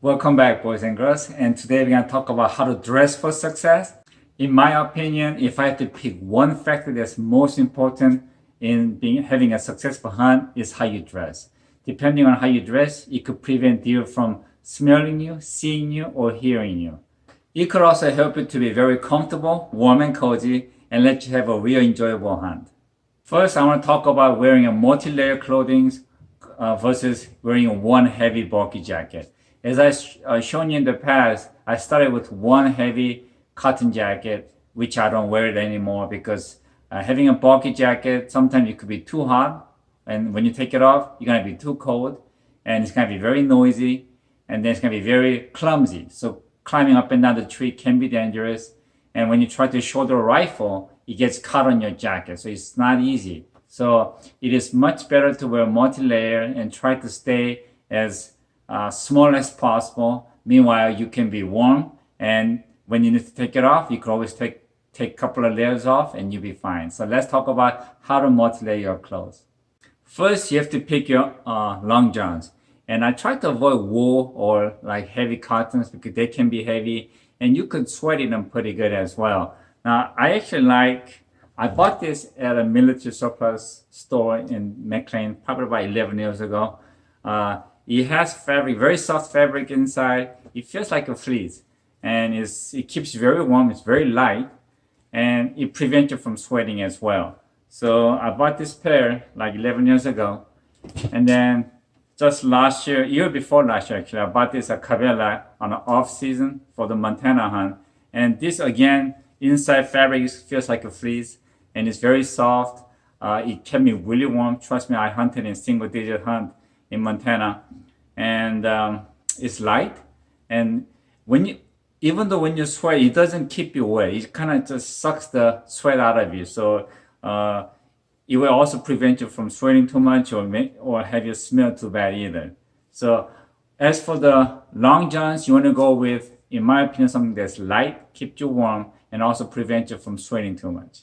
Welcome back, boys and girls. And today we're going to talk about how to dress for success. In my opinion, if I had to pick one factor that's most important in having a successful hunt, is how you dress. Depending on how you dress, it could prevent deer from smelling you, seeing you, or hearing you. It could also help you to be very comfortable, warm and cozy, and let you have a real enjoyable hunt. First, I want to talk about wearing a multi-layer clothing versus wearing one heavy bulky jacket. As I've shown you in the past, I started with one heavy cotton jacket, which I don't wear it anymore because having a bulky jacket, sometimes it could be too hot, and when you take it off, you're going to be too cold, and it's going to be very noisy, and then it's going to be very clumsy. So climbing up and down the tree can be dangerous, and when you try to shoulder a rifle, it gets caught on your jacket, so it's not easy. So it is much better to wear multi-layer and try to stay as small as possible. Meanwhile, you can be warm, and when you need to take it off, you can always take a couple of layers off and you'll be fine. So let's talk about how to multi-layer your clothes. First, you have to pick your long johns. And I try to avoid wool or like heavy cottons because they can be heavy and you could sweat in them pretty good as well. Now, I bought this at a military surplus store in McLean probably about 11 years ago. It has fabric, very soft fabric inside. It feels like a fleece, and it keeps you very warm. It's very light, and it prevents you from sweating as well. So I bought this pair like 11 years ago, and then just last year before last year actually, I bought this at Cabela on an off season for the Montana hunt. And this again, inside fabric feels like a fleece, and it's very soft. It kept me really warm. Trust me, I hunted in single-digit hunt in Montana, and it's light. And even though when you sweat, it doesn't keep you wet. It kind of just sucks the sweat out of you. So it will also prevent you from sweating too much or have you smell too bad either. So as for the long johns, you want to go with, in my opinion, something that's light, keep you warm, and also prevent you from sweating too much.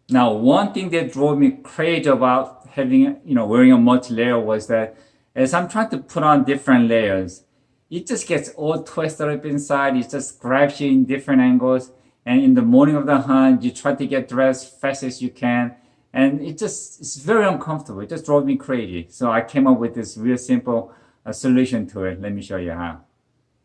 Now, one thing that drove me crazy about wearing a multi-layer was that as I'm trying to put on different layers, it just gets all twisted up inside. It just grabs you in different angles. And in the morning of the hunt, you try to get dressed fast as you can. And it's very uncomfortable. It just drove me crazy. So I came up with this real simple solution to it. Let me show you how.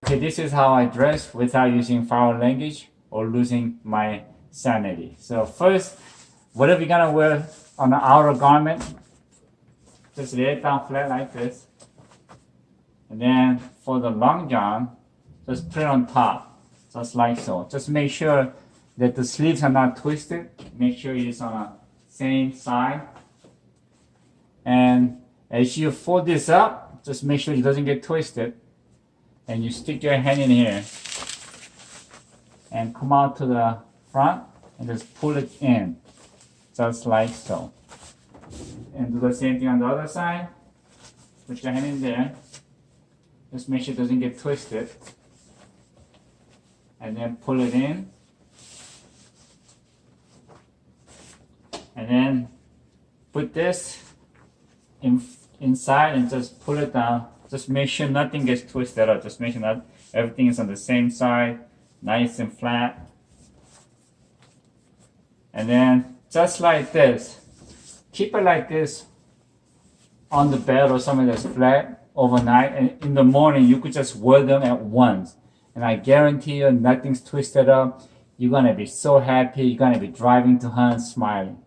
Okay, this is how I dress without using foul language or losing my sanity. So first, whatever you're gonna wear on the outer garment, just lay it down flat like this. And then for the long john, just put it on top, just like so. Just make sure that the sleeves are not twisted. Make sure it is on the same side. And as you fold this up, just make sure it doesn't get twisted. And you stick your hand in here and come out to the front and just pull it in, just like so. And do the same thing on the other side. Put your hand in there. Just make sure it doesn't get twisted. And then pull it in. And then put this inside and just pull it down. Just make sure nothing gets twisted up. Just make sure that everything is on the same side, nice and flat. And then just like this. Keep it like this on the bed or something that's flat overnight, and in the morning you could just wear them at once. And I guarantee you nothing's twisted up. You're gonna be so happy. You're gonna be driving to hunt smiling.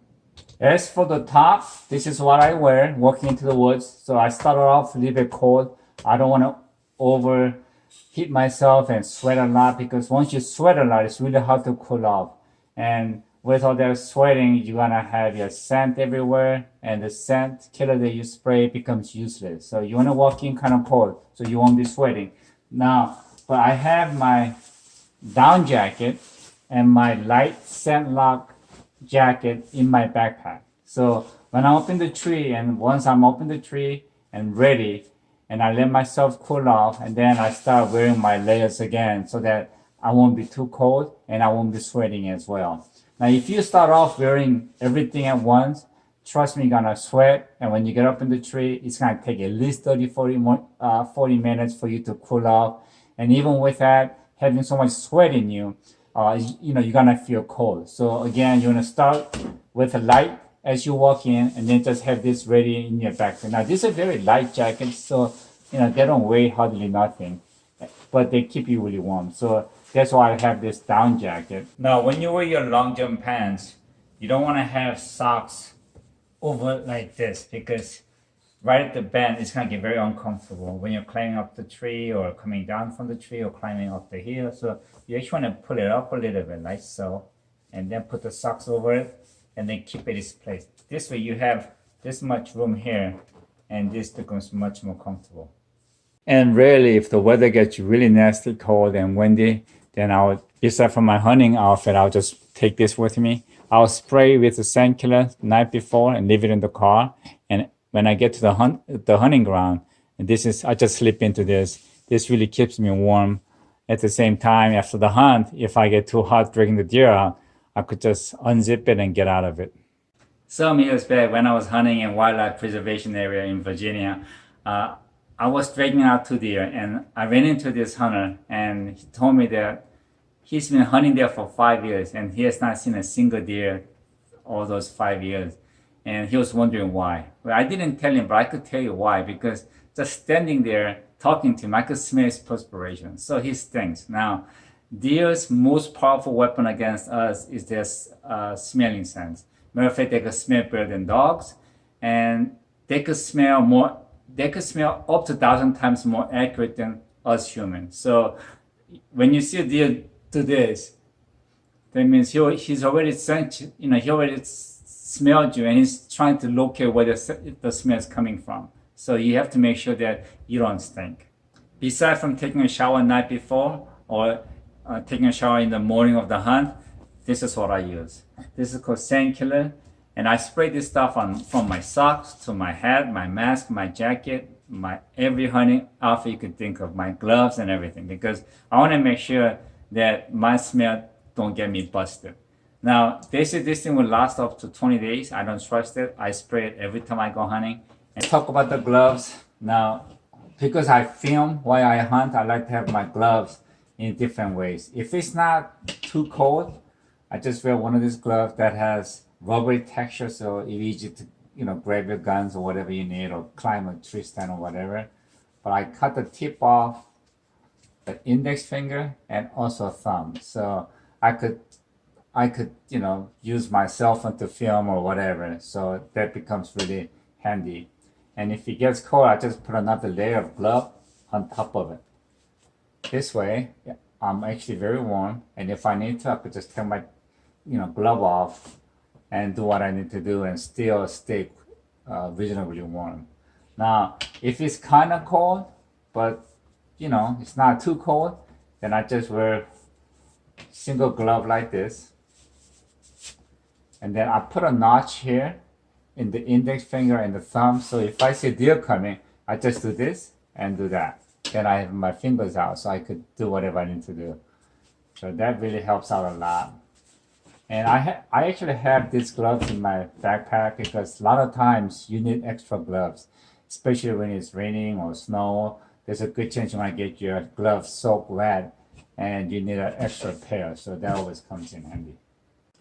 As for the top, this is what I wear walking into the woods. So I started off a little bit cold. I don't want to overheat myself and sweat a lot, because once you sweat a lot, it's really hard to cool off. And with all that sweating, you're gonna have your scent everywhere, and the scent killer that you spray becomes useless. So you wanna walk in kind of cold, so you won't be sweating. Now, but I have my down jacket and my light scent lock jacket in my backpack. So when I'm up in the tree, and once I'm up in the tree and ready, and I let myself cool off, and then I start wearing my layers again so that I won't be too cold and I won't be sweating as well. Now, if you start off wearing everything at once, trust me, you're gonna sweat. And when you get up in the tree, it's gonna take at least 40 minutes for you to cool off. And even with that, having so much sweat in you, you're gonna feel cold. So again, you wanna start with a light as you walk in, and then just have this ready in your backpack. Now, this is a very light jacket, so they don't weigh hardly nothing, but they keep you really warm. So that's why I have this down jacket. Now, when you wear your long john pants, you don't want to have socks over like this, because right at the bend, it's going to get very uncomfortable when you're climbing up the tree or coming down from the tree or climbing up the hill. So you actually want to pull it up a little bit like so, and then put the socks over it, and then keep it in place. This way you have this much room here, and this becomes much more comfortable. And rarely, if the weather gets really nasty cold and windy, then besides from my hunting outfit, I'll just take this with me. I'll spray with the sand killer the night before and leave it in the car. And when I get to the hunting ground, and I just slip into this. This really keeps me warm. At the same time, after the hunt, if I get too hot dragging the deer out, I could just unzip it and get out of it. Some years back, when I was hunting in wildlife preservation area in Virginia, I was dragging out 2 deer, and I ran into this hunter, and he told me that he's been hunting there for 5 years, and he has not seen a single deer all those 5 years. And he was wondering why. Well, I didn't tell him, but I could tell you why, because just standing there talking to him, I could smell his perspiration. So he stinks. Now, deer's most powerful weapon against us is their smelling sense. Matter of fact, they can smell better than dogs, and they could smell up to 1,000 times more accurate than us humans. So when you see a deer do this, that means he's already sent you, he already smelled you, and he's trying to locate where the smell is coming from. So you have to make sure that you don't stink. Besides from taking a shower the night before or taking a shower in the morning of the hunt, this is what I use. This is called sand killer, and I spray this stuff on from my socks to my hat, my mask, my jacket, my every hunting outfit you could think of, my gloves and everything, because I want to make sure that my smell don't get me busted. Now, they say this thing will last up to 20 days. I don't trust it. I spray it every time I go hunting. And talk about the gloves. Now, because I film while I hunt, I like to have my gloves in different ways. If it's not too cold, I just wear one of these gloves that has rubbery texture, so it's easy to grab your guns or whatever you need, or climb a tree stand or whatever. But I cut the tip off the index finger and also thumb, so I could use my cell phone to film or whatever. So that becomes really handy. And if it gets cold, I just put another layer of glove on top of it. This way, I'm actually very warm, and if I need to, I could just take my glove off and do what I need to do and still stay reasonably warm. Now, if it's kind of cold, but it's not too cold, then I just wear single glove like this, and then I put a notch here in the index finger and the thumb, so if I see deer coming, I just do this and do that. Then I have my fingers out, so I could do whatever I need to do. So that really helps out a lot. And I actually have these gloves in my backpack, because a lot of times you need extra gloves, especially when it's raining or snow. There's a good chance you might get your gloves soaked wet, and you need an extra pair, so that always comes in handy.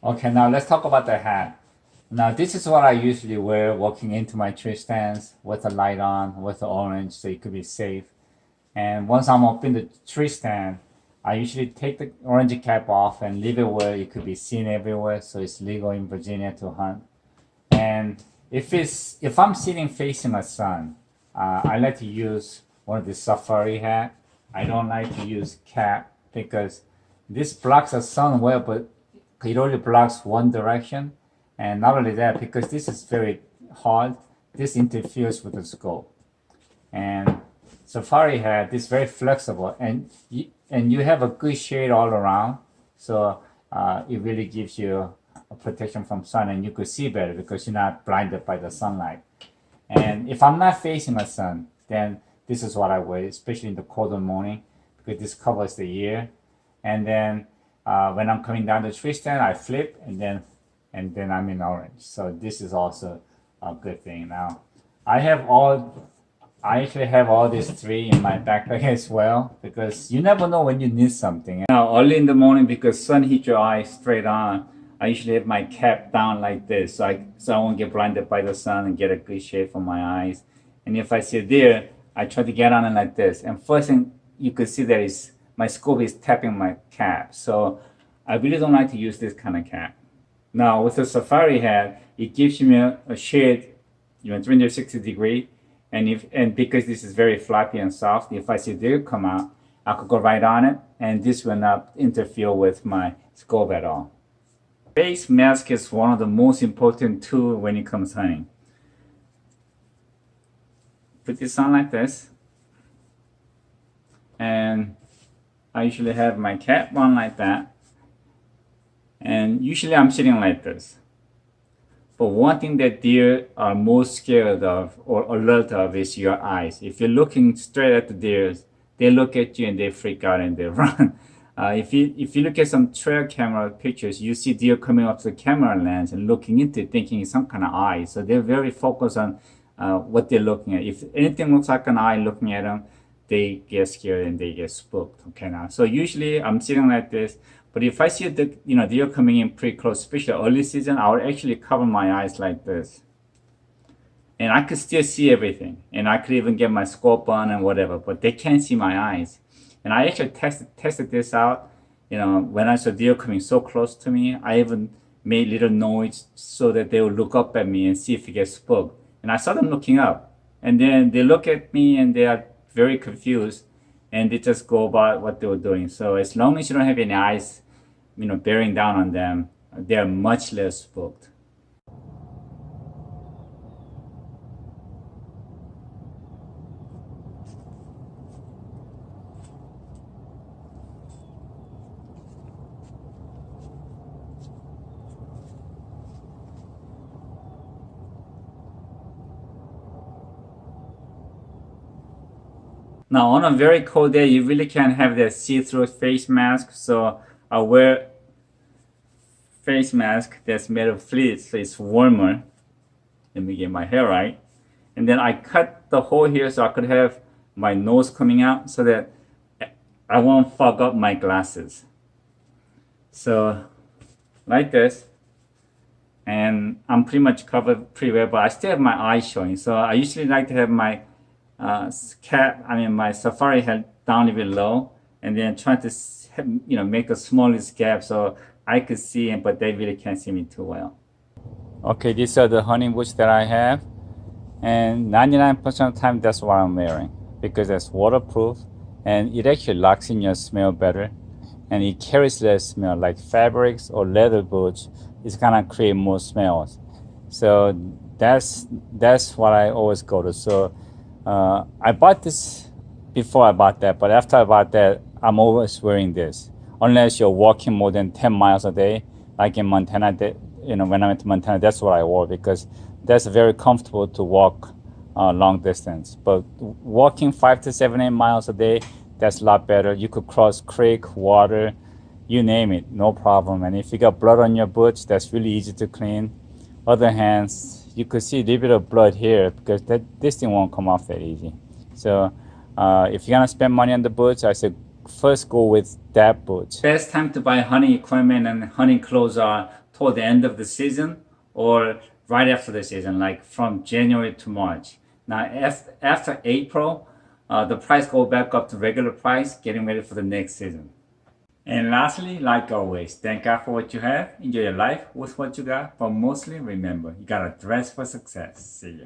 Okay, now let's talk about the hat. Now, this is what I usually wear walking into my tree stands, with the light on, with the orange, so it could be safe. And once I'm up in the tree stand, I usually take the orange cap off and leave it where it could be seen everywhere, so it's legal in Virginia to hunt. And if I'm sitting facing the sun, I like to use one of the safari hat. I don't like to use cap, because this blocks the sun well, but it only blocks one direction. And not only that, because this is very hard, this interferes with the scope. And safari hat is very flexible, and you have a good shade all around, so it really gives you a protection from sun, and you could see better because you're not blinded by the sunlight. And if I'm not facing the sun, then this is what I wear, especially in the colder morning, because this covers the ear. And then when I'm coming down the tree stand, I flip, and then I'm in orange. So this is also a good thing. Now, I I actually have all these three in my backpack as well because you never know when you need something. Now, early in the morning, because sun hits your eye straight on, I usually have my cap down like this so I won't get blinded by the sun and get a good shade for my eyes. And if I see a deer, I try to get on it like this. And first thing you could see that is my scope is tapping my cap. So I really don't like to use this kind of cap. Now with the safari hat, it gives me a shade, 360 degree. And because this is very flappy and soft, if I see deer come out, I could go right on it, and this will not interfere with my scope at all. Face mask is one of the most important tools when it comes hunting. Put this on like this, and I usually have my cap on like that, and usually I'm sitting like this. But one thing that deer are most scared of or alert of is your eyes. If you're looking straight at the deer, they look at you and they freak out and they run. If you look at some trail camera pictures, you see deer coming up to the camera lens and looking into it, thinking it's some kind of eye. So they're very focused on what they're looking at. If anything looks like an eye looking at them, they get scared and they get spooked. Okay, now so usually I'm sitting like this. But if I see the deer coming in pretty close, especially early season, I would actually cover my eyes like this. And I could still see everything. And I could even get my scope on and whatever, but they can't see my eyes. And I actually tested this out. When I saw deer coming so close to me, I even made little noise so that they would look up at me and see if it gets spooked. And I saw them looking up. And then they look at me and they are very confused. And they just go about what they were doing. So as long as you don't have any eyes, bearing down on them, they're much less spooked. Now on a very cold day, you really can't have that see-through face mask. So I wear face mask that's made of fleece, so it's warmer. Let me get my hair right. And then I cut the hole here so I could have my nose coming out so that I won't fog up my glasses. So like this. And I'm pretty much covered pretty well, but I still have my eyes showing. So I usually like to have my my safari hat down a bit low, and then try to make the smallest gap so I could see him, but they really can't see me too well. Okay, these are the hunting boots that I have, and 99% of the time that's what I'm wearing because it's waterproof and it actually locks in your smell better, and it carries less smell. Like fabrics or leather boots, it's gonna create more smells. So that's what I always go to. So I bought this before I bought that, but after I bought that, I'm always wearing this. Unless you're walking more than 10 miles a day, like in Montana, when I went to Montana, that's what I wore because that's very comfortable to walk long distance. But walking 5 to 7, 8 miles a day, that's a lot better. You could cross creek, water, you name it, no problem. And if you got blood on your boots, that's really easy to clean. Other hands, you could see a little bit of blood here because this thing won't come off that easy. So if you're gonna spend money on the boots, I say first go with that boot. Best time to buy hunting equipment and hunting clothes are toward the end of the season or right after the season, like from January to March. Now after April, the price go back up to regular price, getting ready for the next season. And lastly, like always, thank God for what you have. Enjoy your life with what you got. But mostly remember, you gotta dress for success. See ya.